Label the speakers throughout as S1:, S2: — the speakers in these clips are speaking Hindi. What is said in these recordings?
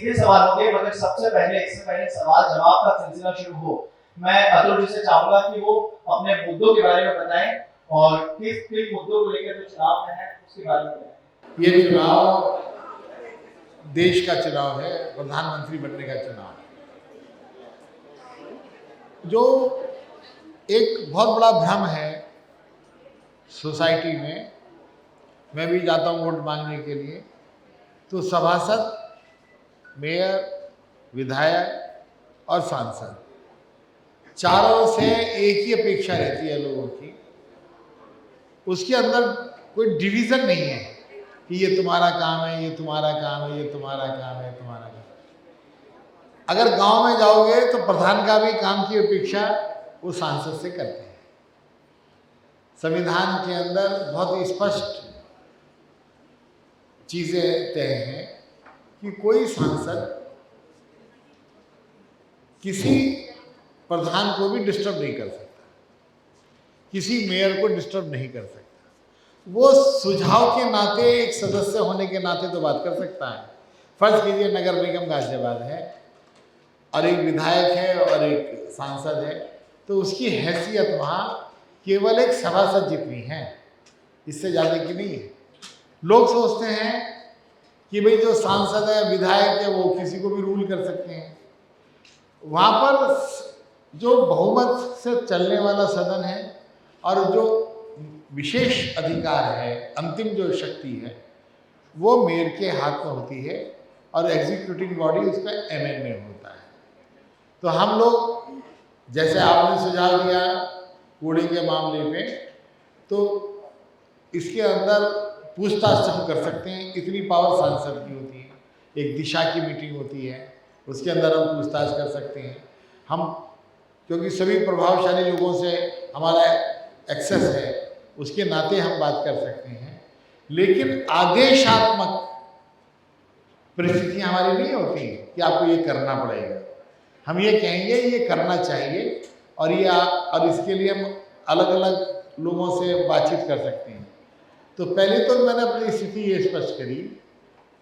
S1: सीधे सवाल होंगे, मगर इससे पहले सवाल जवाब का सिलसिला शुरू हो, मैं अतुल जी से चाहूंगा कि वो अपने मुद्दों के बारे में बताएं और किस किन मुद्दों को लेकर जो चुनाव में है उसके बारे में बताएं।
S2: ये चुनाव देश का चुनाव है, प्रधानमंत्री बनने का चुनाव है। जो एक बहुत बड़ा भ्रम है सोसाइटी में, मैं भी जाता हूँ वोट मांगने के लिए, तो सभासद, मेयर, विधायक और सांसद, चारों से एक ही अपेक्षा रहती है लोगों की। उसके अंदर कोई डिवीजन नहीं है कि ये तुम्हारा काम है, ये तुम्हारा काम है, ये तुम्हारा काम है, तुम्हारा काम। अगर गांव में जाओगे तो प्रधान का भी काम की अपेक्षा वो सांसद से करते हैं। संविधान के अंदर बहुत स्पष्ट चीजें तय हैं कि कोई सांसद किसी प्रधान को भी डिस्टर्ब नहीं कर सकता, किसी मेयर को डिस्टर्ब नहीं कर सकता। वो सुझाव के नाते, एक सदस्य होने के नाते तो बात कर सकता है। फर्ज कीजिए नगर निगम गाजियाबाद है और एक विधायक है और एक सांसद है, तो उसकी हैसियत वहाँ केवल एक सभासद जितनी है, इससे ज़्यादा की नहीं है। लोग सोचते हैं कि भाई जो सांसद है, विधायक है, वो किसी को भी रूल कर सकते हैं। वहाँ पर जो बहुमत से चलने वाला सदन है और जो विशेष अधिकार है, अंतिम जो शक्ति है, वो मेयर के हाथ में होती है और एग्जीक्यूटिव बॉडी उसका एमएन में होता है। तो हम लोग, जैसे आपने सुझाव दिया कूड़े के मामले में, तो इसके अंदर पूछताछ हम कर सकते हैं। इतनी पावर सांसद की होती है। एक दिशा की मीटिंग होती है, उसके अंदर हम पूछताछ कर सकते हैं। हम, क्योंकि सभी प्रभावशाली लोगों से हमारा एक्सेस है, उसके नाते हम बात कर सकते हैं। लेकिन आदेशात्मक परिस्थितियां हमारी नहीं होती कि आपको ये करना पड़ेगा। हम ये कहेंगे ये करना चाहिए और और इसके लिए हम अलग अलग लोगों से बातचीत कर सकते हैं। तो पहले तो मैंने अपनी स्थिति ये स्पष्ट करी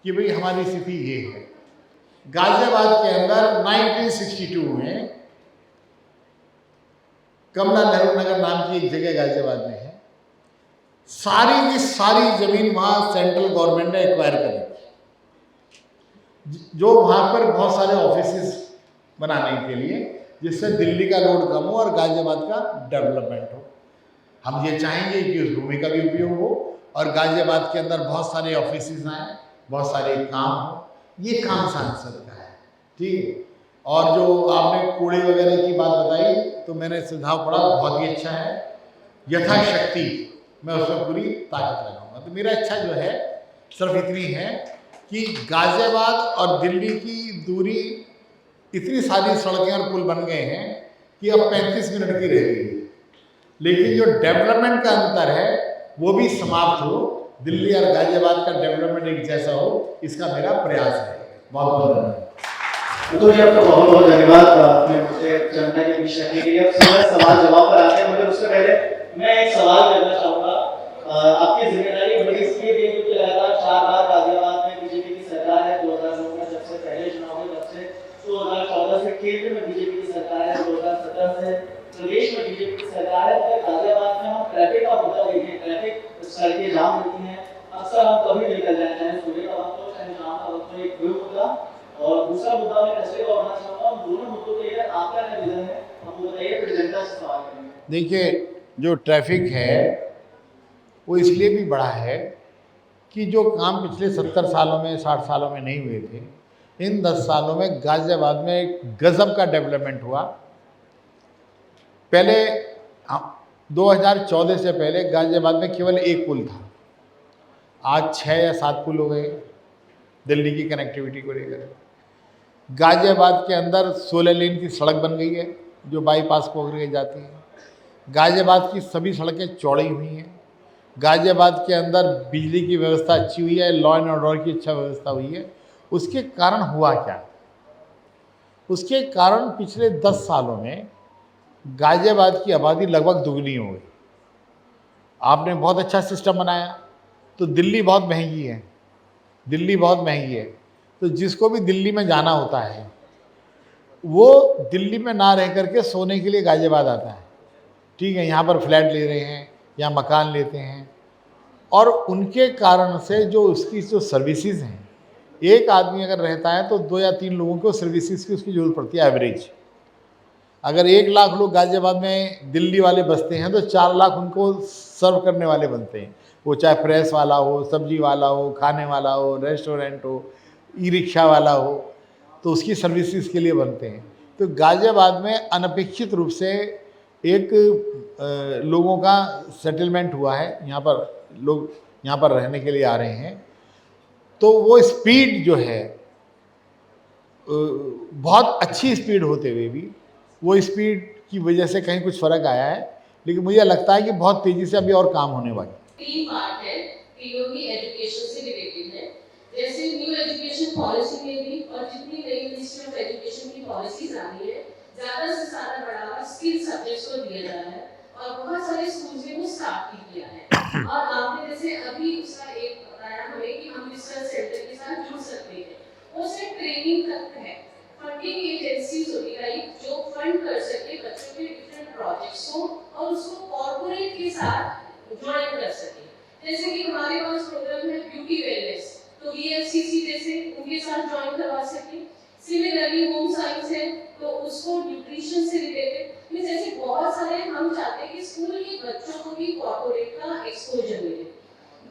S2: कि भाई हमारी स्थिति ये है। गाजियाबाद के अंदर 1962 में कमला नेहरू नगर नाम की एक जगह गाजियाबाद में है। सारी की सारी जमीन वहां सेंट्रल गवर्नमेंट ने एक्वायर कर ली, जो वहां पर बहुत सारे ऑफिसेस बनाने के लिए, जिससे दिल्ली का लोड कम हो और गाजियाबाद का डेवलपमेंट हो। हम ये चाहेंगे कि उस भूमि का भी उपयोग हो और गाजियाबाद के अंदर बहुत सारे ऑफिसेस आए, बहुत सारे काम हो। ये काम सांसद का है, ठीक है। और जो आपने कूड़े वगैरह की बात बताई, तो मैंने सुझाव पढ़ा, बहुत ही अच्छा है। यथाशक्ति मैं उसमें पूरी ताकत लगाऊंगा। तो मेरा इच्छा जो है सिर्फ इतनी है कि गाजियाबाद और दिल्ली की दूरी, इतनी सारी सड़कें और पुल बन गए हैं कि अब 35 मिनट की रह गई है, लेकिन जो डेवलपमेंट का अंतर है वो भी समाप्त हो, दिल्ली और गाजियाबाद का डेवलपमेंट एक जैसा हो, इसका मेरा प्रयास है। बहुत बहुत धन्यवाद।
S1: तो जी आपका बहुत बहुत धन्यवाद, आपने मुझे जनता के बीच रखने के लिए। अब सवाल जवाब पर आते हैं, मगर उससे पहले मैं एक सवाल करना चाहूँगा। आपकी जिम्मेदारी बड़ी इसलिए भी क्योंकि लगातार 4 बार गाजियाबाद में बीजेपी की सरकार है। 2009 में जब से पहले चुनाव हुए, तब से 2014 से केंद्र में बीजेपी की सरकार है, 2017 से प्रदेश में बीजेपी की सरकार है। तो गाजियाबाद में हम ट्रैफिक का मुद्दा देखें, ट्रैफिक सड़कें जाम होती हैं, अक्सर हम कभी निकल जाते हैं, सुबह का वक्त हो चाहे शाम का वक्त हो। एक मुद्दा, और दूसरा मुद्दा मैं कचरे का उठाना चाहूँगा। उन दोनों मुद्दों को लेकर आपका क्या विजन है, हमको बताइए, फिर जनता से सवाल करेंगे।
S2: देखिए, जो ट्रैफिक है वो इसलिए भी बढ़ा है कि जो काम पिछले 70 सालों में, 60 सालों में नहीं हुए थे, इन 10 सालों में गाजियाबाद में एक गजब का डेवलपमेंट हुआ। पहले 2014 से पहले गाजियाबाद में केवल एक पुल था, आज 6 या 7 पुल हो गए दिल्ली की कनेक्टिविटी को लेकर। गाजियाबाद के अंदर 16 लेन की सड़क बन गई है जो बाईपास को होकर के जाती है। गाजियाबाद की सभी सड़कें चौड़ी हुई हैं। गाजियाबाद के अंदर बिजली की व्यवस्था अच्छी हुई है, लॉ एंड ऑर्डर की अच्छा व्यवस्था हुई है। उसके कारण हुआ क्या? उसके कारण पिछले 10 सालों में गाजियाबाद की आबादी लगभग दुगनी हो गई। आपने बहुत अच्छा सिस्टम बनाया, तो दिल्ली बहुत महंगी है, दिल्ली बहुत महंगी है, तो जिसको भी दिल्ली में जाना होता है वो दिल्ली में ना रह करके सोने के लिए गाजियाबाद आता है। ठीक है, यहाँ पर फ्लैट ले रहे हैं या मकान लेते हैं, और उनके कारण से जो उसकी जो सर्विसेज हैं, एक आदमी अगर रहता है तो 2 या 3 लोगों को सर्विसेज की उसकी ज़रूरत पड़ती है एवरेज। अगर 1 लाख लोग गाजियाबाद में दिल्ली वाले बसते हैं तो 4 लाख उनको सर्व करने वाले बनते हैं, वो चाहे प्रेस वाला हो, सब्जी वाला हो, खाने वाला हो, रेस्टोरेंट हो, ई रिक्शा वाला हो, तो उसकी सर्विसेज के लिए बनते हैं। तो गाजियाबाद में अनपेक्षित रूप से एक लोगों का सेटलमेंट हुआ है, यहाँ पर लोग यहाँ पर रहने के लिए आ रहे हैं। तो वो स्पीड जो है बहुत अच्छी स्पीड होते हुए भी वो स्पीड की वजह से कहीं कुछ फ़र्क आया है, लेकिन मुझे लगता है कि बहुत तेज़ी से अभी और काम होने वाला है।
S3: 3 पार्ट है, तीनों ही एजुकेशन से रिलेटेड है। जैसे न्यू एजुकेशन पॉलिसी में भी और जितनी नई मिनिस्ट्री ऑफ एजुकेशन की पॉलिसीज आ रही है, ज़्यादा से ज़्यादा बढ़ावा स्किल सब्जेक्ट्स को दिया जा रहा है और बहुत सारे स्कूल्स में वो स्टार्ट भी किया है। और आपने जैसे अभी उसका एक बताया हमें कि हम रिसर्च सेंटर के साथ जुड़ सकते हैं, वो सिर्फ ट्रेनिंग तक है। फंडिंग एजेंसीज होती है जो फंड कर सके बच्चों के डिफरेंट प्रोजेक्ट्स को और उसको कॉर्पोरेट के साथ ज्वाइन कर सके। जैसे कि हमारे पास प्रोग्राम है ब्यूटी वेलनेस, तो वीएफसीसी जैसे उनके साथ ज्वाइन करवा सके। सिमिलरली होम साइंस है तो उसको न्यूट्रिशन से रिलेटेड में जैसे बहुत सारे हम चाहते हैं कि स्कूल के बच्चों को भी कॉर्पोरेट का एक्सपोजर मिले।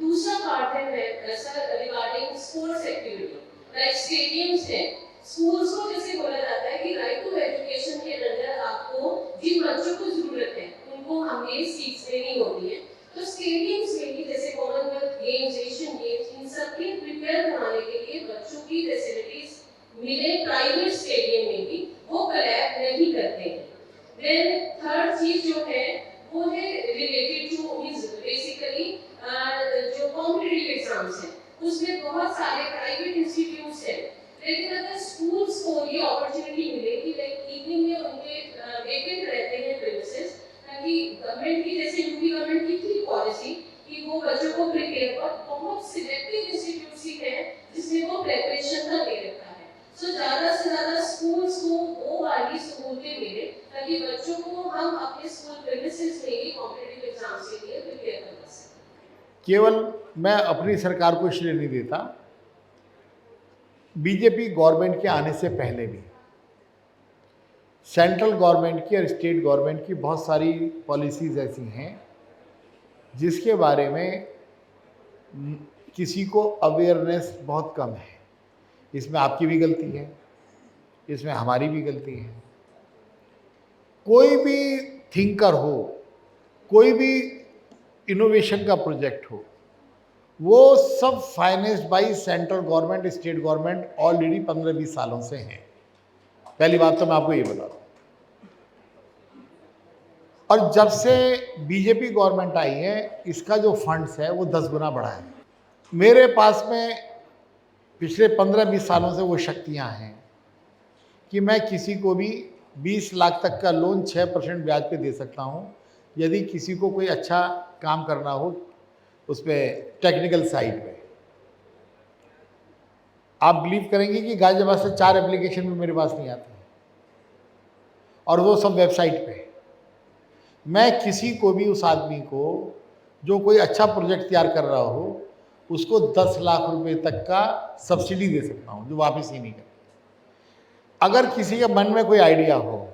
S3: दूसरा पार्ट है sir regarding sports activity, like stadiums है। स्कूल्स को जैसे बोला जाता है कि राइट टू एजुकेशन के अंदर आपको जिन बच्चों को जरूरत है उनको हमें सीट्स देनी होती है। तो स्टेडियम्स में भी जैसे कॉमनवेल्थ गेम्स, एशियन गेम्स, इन सब के प्रिपेयर कराने के लिए बच्चों की फैसिलिटीज मिले प्राइवेट स्टेडियम में भी, वो कोलैब नहीं करते हैं। देन थर्ड चीज जो है वो है रिलेटेड टू इज बेसिकली जो कॉम्पिटिटिव एग्जाम्स हैं, उसमें बहुत सारे प्राइवेट इंस्टीट्यूट्स हैं, लेकिन अगर स्कूल्स को ये अपॉर्चुनिटी मिले कि लाइक इवनिंग में उनके वेकेंट रहते हैं प्रेमिसेस, ताकि गवर्नमेंट की जैसे यूपी गवर्नमेंट की थी पॉलिसी कि वो बच्चों को प्रिपेयर कर, बहुत सिलेक्टिव इंस्टीट्यूट्स ही हैं जिसमें वो प्रिपरेशन का दे रखा है। सो ज़्यादा से ज़्यादा स्कूल्स को वो वाली सहूलतें मिले ताकि बच्चों को हम अपने स्कूल प्रेमिसेस में ही कॉम्पिटिटिव एग्जाम्स के लिए प्रिपेयर कर सकें।
S2: केवल मैं अपनी सरकार को श्रेय नहीं देता, बीजेपी गवर्नमेंट के आने से पहले भी सेंट्रल गवर्नमेंट की और स्टेट गवर्नमेंट की बहुत सारी पॉलिसीज़ ऐसी हैं जिसके बारे में किसी को अवेयरनेस बहुत कम है। इसमें आपकी भी गलती है, इसमें हमारी भी गलती है। कोई भी थिंकर हो, कोई भी इनोवेशन का प्रोजेक्ट हो, वो सब financed by central government, state government already 15-20 सालों से हैं। पहली बात तो मैं आपको ये बता दूं। और जब से बीजेपी गवर्नमेंट आई है, इसका जो फंड्स है वो 10 गुना बढ़ा है। मेरे पास में पिछले 15-20 सालों से वो शक्तियां हैं कि मैं किसी को भी 20 लाख तक का लोन 6% ब्याज पे दे सकता हूं, यदि किसी को कोई अच्छा काम करना हो उस पर टेक्निकल साइड पे। आप बिलीव करेंगे कि गाजियाबाद से 4 एप्लीकेशन भी मेरे पास नहीं आते और वो सब वेबसाइट पे। मैं किसी को भी, उस आदमी को जो कोई अच्छा प्रोजेक्ट तैयार कर रहा हो, उसको 10 लाख रुपए तक का सब्सिडी दे सकता हूँ जो वापस ही नहीं करता। अगर किसी के मन में कोई आइडिया हो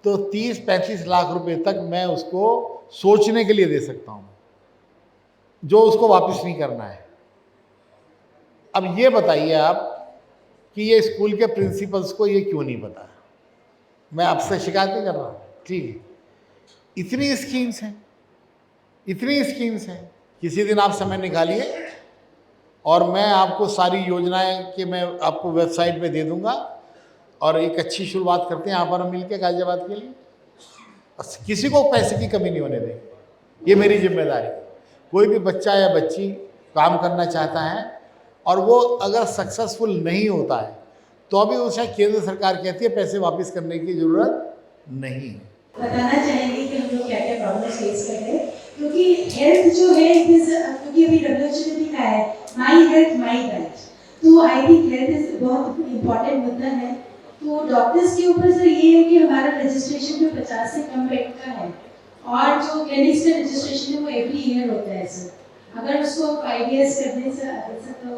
S2: तो 30-35 लाख रुपए तक मैं उसको सोचने के लिए दे सकता हूँ जो उसको वापस नहीं करना है। अब ये बताइए आप कि ये स्कूल के प्रिंसिपल्स को ये क्यों नहीं पता? मैं आपसे शिकायत नहीं कर रहा हूँ, ठीक है। इतनी स्कीम्स हैं, इतनी स्कीम्स हैं। किसी दिन आप समय निकालिए और मैं आपको सारी योजनाएं कि मैं आपको वेबसाइट पे दे दूंगा और एक अच्छी शुरुआत करते हैं यहाँ पर हम मिलकर गाजियाबाद के लिए। किसी को पैसे की कमी नहीं होने देंगे, ये मेरी जिम्मेदारी है। कोई भी बच्चा या बच्ची काम करना चाहता है और वो अगर सक्सेसफुल नहीं होता है तो अभी उसे केंद्र सरकार कहती है पैसे वापस करने की ज़रूरत नहीं है।
S4: बताना चाहेंगे कि हम लोग क्या क्या प्रॉब्लम फेस करते हैं, क्योंकि हेल्थ जो है क्योंकि अभी WHO ने भी कहा है माई हेल्थ माई राइट। तो आई थिंक हेल्थ इज बहुत इम्पोर्टेंट मुद्दा है। तो डॉक्टर्स के ऊपर सर ये है कि हमारा रजिस्ट्रेशन जो 50 से कम बेड का है और जो क्लिनिक्स का रजिस्ट्रेशन है वो एवरी ईयर होता है सर। अगर उसको 5 years करने से तो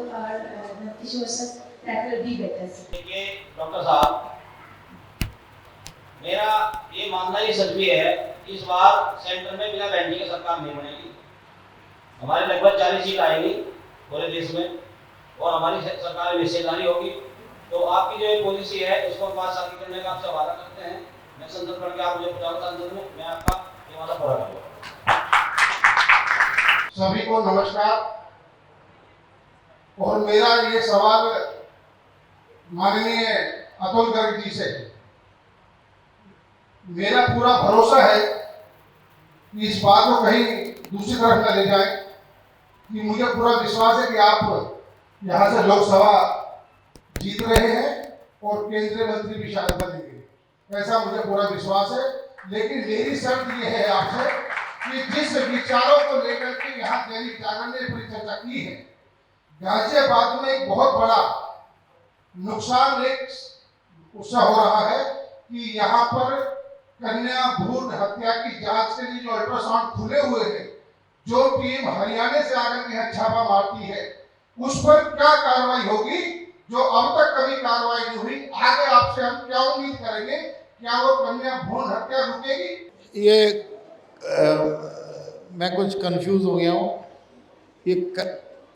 S4: Kishore sir that will be better sir.
S5: देखिए डॉक्टर साहब, मेरा ये मानना ही सच भी है, इस बार सेंटर में बिना बैंडी की सरकार नहीं बनेगी। हमारे लगभग 40 सीट आएंगी पूरे देश में और हमारी सरकार में हिस्सेदारी होगी। तो आपकी जो ये पॉलिसी है उसको हम 5 साल की करने का आपसे वादा करते हैं। मैं संसद पढ़ के आप मुझे 50 सांसद में मैं आपका ये वादा पूरा करूँगा।
S6: सभी को नमस्कार। और मेरा ये सवाल माननीय अतुल गर्ग जी से, मेरा पूरा भरोसा है कि इस बात को कहीं दूसरी तरफ न ले जाए, कि मुझे पूरा विश्वास है कि आप यहाँ से लोकसभा जीत रहे हैं और केंद्रीय मंत्री भी शायद बनेंगे, ऐसा मुझे पूरा विश्वास है। लेकिन मेरी शर्त ये है आपसे कि जिस विचारों को लेकर के यहाँ दैनिक जागरण ने पूरी चर्चा की है, गाजियाबाद में एक बहुत बड़ा नुकसान एक उससे हो रहा है कि यहाँ पर कन्या भ्रूण हत्या की जांच के लिए जो अल्ट्रासाउंड खुले हुए हैं, जो टीम हरियाणा से आकर के यहाँ छापा मारती है, उस पर क्या कार्रवाई होगी जो अब तक कभी कार्रवाई नहीं हुई? आगे आपसे हम क्या उम्मीद करेंगे, क्या वो कन्या भ्रूण हत्या रुकेगी?
S2: मैं कुछ कंफ्यूज हो गया हूँ।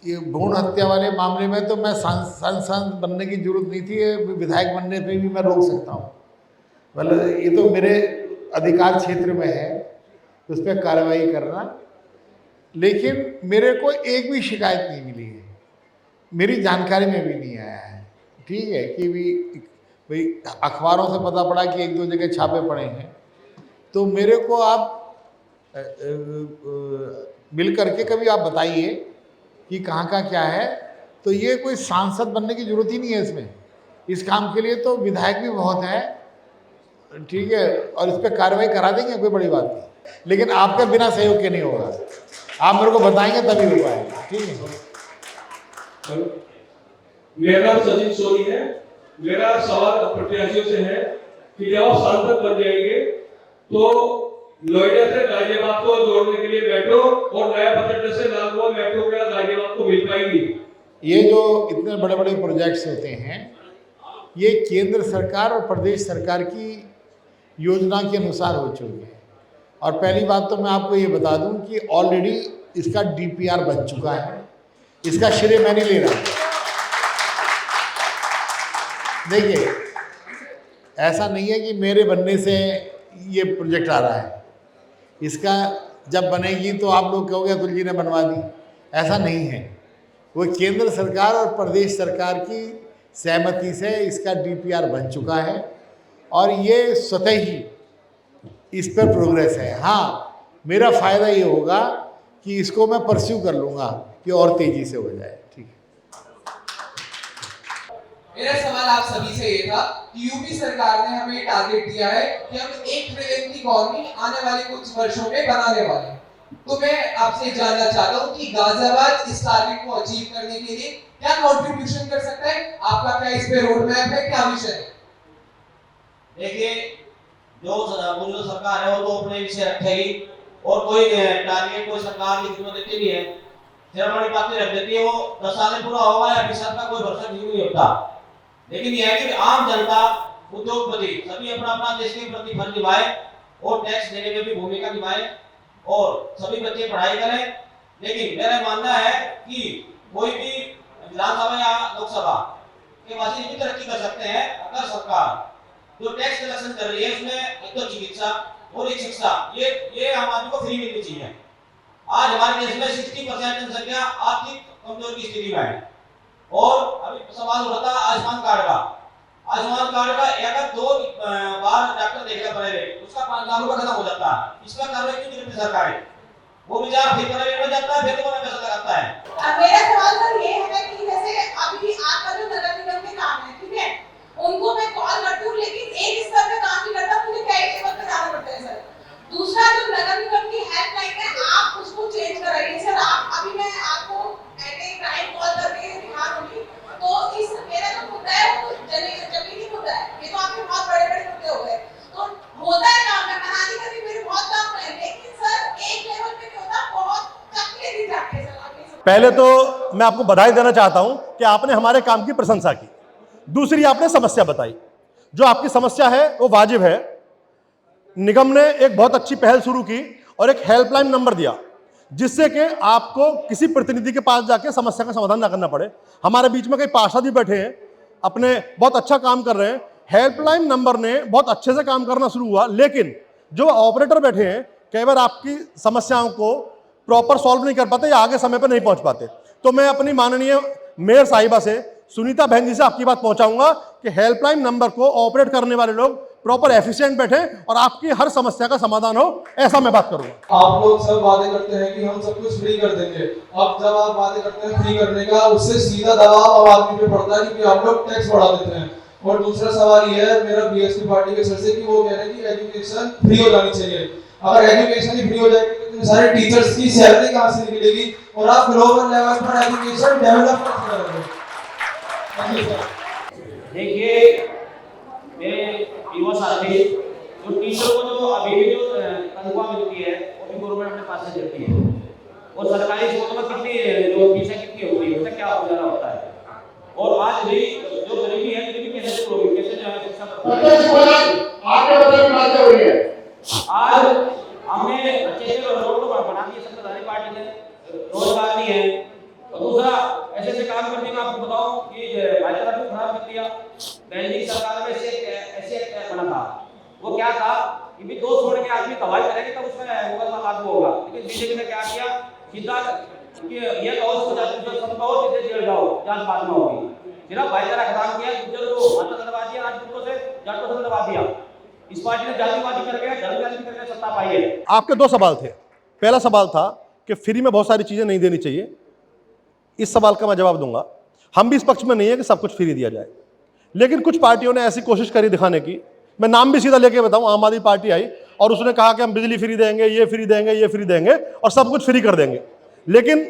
S2: ये भ्रूण हत्या वाले मामले में तो मैं सांसद बनने की जरूरत नहीं थी, विधायक बनने पे भी मैं रोक सकता हूँ। मतलब ये तो मेरे अधिकार क्षेत्र में है उस पर कार्रवाई करना। लेकिन मेरे को एक भी शिकायत नहीं मिली है, मेरी जानकारी में भी नहीं आया है। ठीक है कि भाई अखबारों से पता पड़ा कि 1-2 जगह छापे पड़े हैं, तो मेरे को आप मिल करके कभी आप बताइए कि कहाँ का क्या है। तो ये कोई सांसद बनने की जरूरत ही नहीं है इसमें, इस काम के लिए तो विधायक भी बहुत है। ठीक है, और इस पर कार्रवाई करा देंगे, कोई बड़ी बात नहीं। लेकिन आपके बिना सहयोग के नहीं होगा, आप मेरे को बताएंगे तभी हो पाएगा। ठीक है।
S7: मेरा नाम सचिन सोनी है। मेरा सवाल प्रत्याशियों से है कि जब आप सांसद बन जाएंगे तो नोएडा से गाजियाबाद को जोड़ने के लिए मेट्रो और नया बस अड्डा से नागवा मेट्रो क्या गाजियाबाद को मिल पाएगी?
S2: ये जो इतने बड़े बड़े प्रोजेक्ट्स होते हैं, ये केंद्र सरकार और प्रदेश सरकार की योजना के अनुसार हो चुके हैं। और पहली बात तो मैं आपको ये बता दूं कि ऑलरेडी इसका DPR बन चुका है, इसका श्रेय मैं नहीं ले रहा। देखिए, ऐसा नहीं है कि मेरे बनने से ये प्रोजेक्ट आ रहा है, इसका जब बनेगी तो आप लोग कहोगे अतुल जी ने बनवा दी, ऐसा नहीं है। वो केंद्र सरकार और प्रदेश सरकार की सहमति से इसका DPR बन चुका है और ये स्वतः ही इस पर प्रोग्रेस है। हाँ, मेरा फ़ायदा ये होगा कि इसको मैं परस्यू कर लूँगा कि और तेज़ी से हो जाए। ठीक है।
S8: मेरा सवाल आप सभी से ये था कि यूपी सरकार ने हमें टारगेट दिया है कि हम 1 ट्रिलियन की इकॉनमी आने वाले कुछ वर्षों में बनाने वाले हैं। तो मैं आपसे जानना चाहता हूँ कि गाजियाबाद इस टारगेट को अचीव करने के लिए क्या कंट्रीब्यूशन कर सकता है? आपका क्या इस पे रोड मैप है, क्या विजन है?
S5: देखिए, जो सरकार है वो तो अपने विषय रखेगी और कोई टारगेट कोई सरकार की जिम्मेदारी देती नहीं है, सिर्फ बड़ी बातें रख देती है। वो 10 साल में पूरा होगा या 20 साल का कोई भरोसा नहीं होता। लेकिन यह है कि आम जनता, उद्योगपति सभी अपना अपना देश के प्रति फर्ज निभाए और टैक्स देने में भी भूमिका निभाए और सभी बच्चे पढ़ाई करें। लेकिन मेरा मानना है कि कोई भी विधानसभा या लोकसभा के वासी भी तरक्की कर सकते हैं अगर सरकार जो टैक्स कलेक्शन कर रही है उसमें एक तो चिकित्सा और एक शिक्षा, ये आम आदमी को फ्री मिलनी चाहिए। आज हमारे देश में 60% जनसंख्या आर्थिक कमजोर की स्थिति में है और अभी सवाल उठा था आयुष्मान कार्ड का। आयुष्मान कार्ड का अगर 2 बार डॉक्टर देखना पड़ेगा, उसका 5 लाख रुपए खत्म हो जाता है। इसका कार्रवाई क्यों नहीं करती सरकार? वो बेचारा फिर प्राइवेट में जाता है, फिर तो पैसा लगाता है।
S9: अब मेरा सवाल सर ये है कि जैसे अभी आपका जो नगर निगम के काम है, ठीक है, उनको मैं कॉल करती हूँ लेकिन एक स्तर पे काम नहीं करता, मुझे कई टेबल पे जाना पड़ता है सर। दूसरा जो नगर निगम की हेल्पलाइन है आप उसको चेंज कराइए सर। आप अभी मैं आपको एट ए टाइम कॉल करके दिखा दूंगी, तो
S10: पहले तो मैं आपको बधाई देना चाहता हूं कि आपने हमारे काम की प्रशंसा की। दूसरी, आपने समस्या बताई। जो आपकी समस्या है वो वाजिब है। निगम ने एक बहुत अच्छी पहल शुरू की और एक हेल्पलाइन नंबर दिया, जिससे कि आपको किसी प्रतिनिधि के पास जाके समस्या का समाधान ना करना पड़े। हमारे बीच में कई पार्षद भी बैठे हैं, अपने बहुत अच्छा काम कर रहे हैं। हेल्पलाइन नंबर ने बहुत अच्छे से काम करना शुरू हुआ, लेकिन जो ऑपरेटर बैठे हैं कई बार आपकी समस्याओं को प्रॉपर सॉल्व नहीं कर पाते या आगे समय पर नहीं पहुंच पाते। तो मैं अपनी माननीय मेयर साहिबा से, सुनीता बहन जी से आपकी बात पहुंचाऊंगा कि हेल्पलाइन नंबर को ऑपरेट करने वाले लोग प्रॉपर एफिशिएंट बैठे और आपकी हर समस्या का समाधान हो, ऐसा मैं बात करूंगा।
S8: आप लोग सब वादे करते हैं कि हम सब कुछ फ्री कर देंगे। अब जब आप वादे करते हैं फ्री करने का, उससे सीधा दबाव अब आदमी पे पड़ता है क्योंकि आप लोग टैक्स बढ़ा देते हैं। और दूसरा सवाल ये है मेरा बीएसपी पार्टी के सर से कि वो कह रहे हैं कि एजुकेशन फ्री हो जानी चाहिए। अगर एजुकेशन ही फ्री हो जाएगी तो इतने सारे टीचर्स की सैलरी कहां से निकलेगी और आप ग्लोबल लेवल पर एजुकेशन डेवलप कर रहे हैं।
S5: देखिए मेरे युवा साथी, जो टीचर को जो अभी भी जो तनख्वाह मिलती है वो भी गवर्नमेंट अपने पास से देती है। और सरकारी स्कूलों में कितनी जो फीसें कितनी होती है, उससे क्या गुजारा होता है। और आज भी जो गरीबी है, गरीबी कैसे दूर होगी, कैसे जो है शिक्षा आज हमने अच्छे से रोड तो बना दिए सत्ताधारी पार्टी ने, रोजगार नहीं है। और दूसरा ऐसे ऐसे काम करने का आपको बताऊं कि भाईचारा को खराब कर दिया। पहली सरकार में ऐसे बना था, वो क्या था कि भी 2 छोड़ के आदमी तबाही करेंगे तब उसमें मुकदमा लागू होगा। लेकिन बीजेपी ने क्या किया, सीधा कि ये कहो जो सब कहो सीधे जेल जाओ, जांच बाद में होगी। सिर्फ भाईचारा खत्म किया, जो माता दबा दिया, राजपूतों से जाटों से दबा दिया। इस पार्टी ने जातिवादी करके धर्मवादी करके सत्ता पाई है।
S10: आपके 2 सवाल थे। पहला सवाल था कि फ्री में बहुत सारी चीजें नहीं देनी चाहिए। इस सवाल का मैं जवाब दूंगा। हम भी इस पक्ष में नहीं है कि सब कुछ फ्री दिया जाए, लेकिन कुछ पार्टियों ने ऐसी कोशिश करी दिखाने की। मैं नाम भी सीधा लेके बताऊं, आम आदमी पार्टी आई और उसने कहा कि हम बिजली फ्री देंगे, ये फ्री देंगे, ये फ्री देंगे और सब कुछ फ्री कर देंगे। लेकिन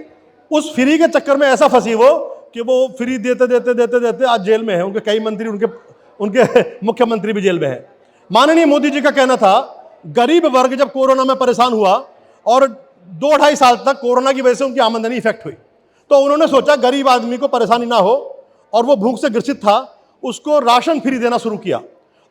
S10: उस फ्री के चक्कर में ऐसा फंसी वो कि वो फ्री देते देते देते देते आज जेल में है। उनके कई मंत्री, उनके मुख्यमंत्री भी जेल में है। माननीय मोदी जी का कहना था गरीब वर्ग जब कोरोना में परेशान हुआ और 2-2.5 साल तक कोरोना की वजह से उनकी आमदनी इफेक्ट हुई, तो उन्होंने सोचा गरीब आदमी को परेशानी ना हो और वो भूख से ग्रसित था, उसको राशन फ्री देना शुरू किया।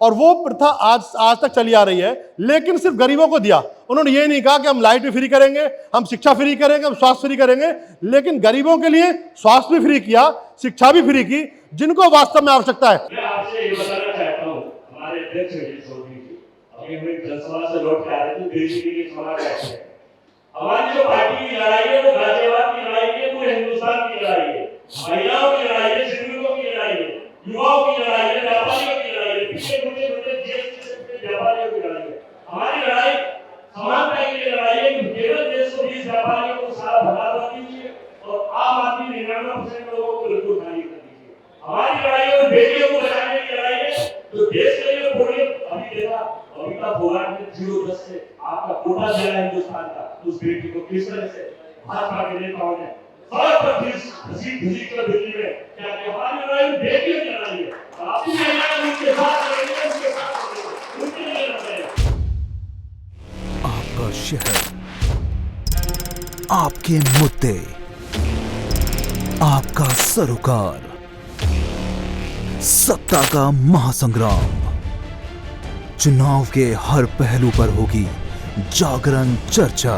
S10: और वो प्रथा आज तक चली आ रही है, लेकिन सिर्फ गरीबों को दिया। उन्होंने ये नहीं कहा कि हम लाइट भी फ्री करेंगे, हम शिक्षा फ्री करेंगे, हम स्वास्थ्य फ्री करेंगे, लेकिन गरीबों के लिए स्वास्थ्य भी फ्री किया, शिक्षा भी फ्री की, जिनको वास्तव में आवश्यकता है।
S7: मैं आपसे ये बताना चाहता हूँ, हमारे अध्यक्ष अभी हमें जनसभा से लौट के आ रहे थे, देश के लिए सभा करते हैं। हमारी जो पार्टी की लड़ाई है वो गाजियाबाद की लड़ाई है, वो हिंदुस्तान की लड़ाई है, महिलाओं की लड़ाई है, श्रमिकों की लड़ाई है, युवाओं की लड़ाई है, व्यापारियों की लड़ाई है, पिछले छोटे जीएसटी व्यापारियों की लड़ाई है। हमारी लड़ाई समानता के लिए लड़ाई है कि केवल 120 व्यापारियों को सारा भगा दीजिए और आम आदमी 99% लोगों को बिल्कुल खाली कर दीजिए। हमारी लड़ाई है बेटियों को बचाने की लड़ाई है, तो देश के लिए बोलिए। अभी देखा अमिताभ बच्चन ने 0-10 से आपका कोटा दिया है हिंदुस्तान का, उस बेटी को किस तरह से भाजपा के नेताओं ने सड़क पर घसीट कर दिल्ली में क्या हमारी लड़ाई बेटियों की लड़ाई है। आप भी उनके साथ लड़ेंगे, उनके साथ लड़ेंगे, उनके लिए लड़ेंगे।
S11: आपका शहर, आपके मुद्दे, आपका सरोकार, सत्ता का महासंग्राम। चुनाव के हर पहलू पर होगी जागरण चर्चा।